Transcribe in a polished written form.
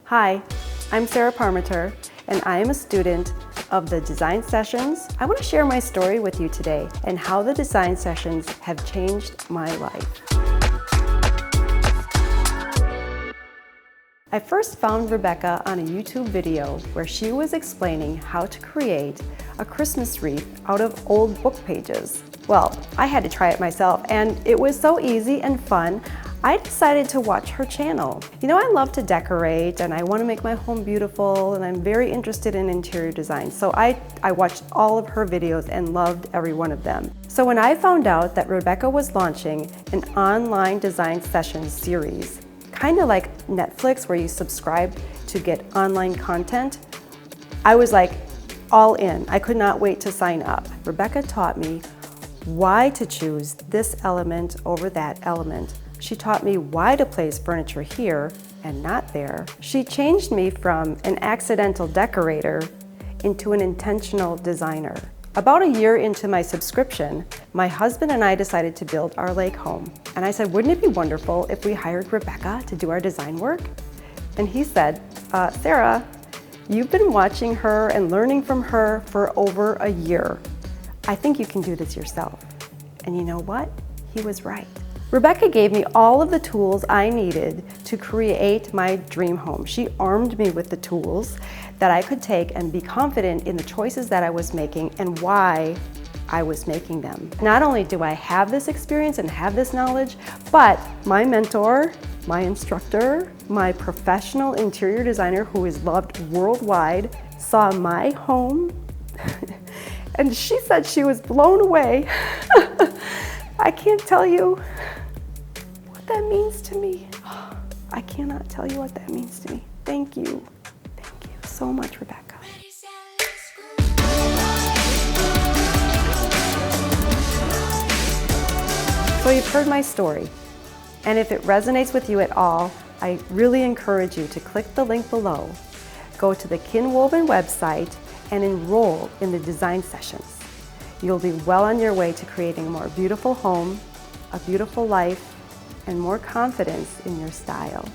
Hi, I'm Sarah Parmenter, and I am a student of the design sessions. I want to share my story with you today and how the design sessions have changed my life. I first found Rebecca on a YouTube video where she was explaining how to create a Christmas wreath out of old book pages. Well, I had to try it myself, and it was so easy and fun. I decided to watch her channel. You know, I love to decorate and I want to make my home beautiful, and I'm very interested in interior design. So I watched all of her videos and loved every one of them. So when I found out that Rebecca was launching an online design sessions series, kind of like Netflix where you subscribe to get online content, I was like all in. I could not wait to sign up. Rebecca taught me why to choose this element over that element. She taught me why to place furniture here and not there. She changed me from an accidental decorator into an intentional designer. About a year into my subscription, my husband and I decided to build our lake home. And I said, wouldn't it be wonderful if we hired Rebecca to do our design work? And he said, Sarah, you've been watching her and learning from her for over a year. I think you can do this yourself. And you know what? He was right. Rebecca gave me all of the tools I needed to create my dream home. She armed me with the tools that I could take and be confident in the choices that I was making and why I was making them. Not only do I have this experience and have this knowledge, but my mentor, my instructor, my professional interior designer who is loved worldwide saw my home and she said she was blown away. I can't tell you what that means to me. I cannot tell you what that means to me. Thank you. Thank you so much, Rebecca. So you've heard my story, and if it resonates with you at all, I really encourage you to click the link below, go to the Kinwoven website, and enroll in the design sessions. You'll be well on your way to creating a more beautiful home, a beautiful life, and more confidence in your style.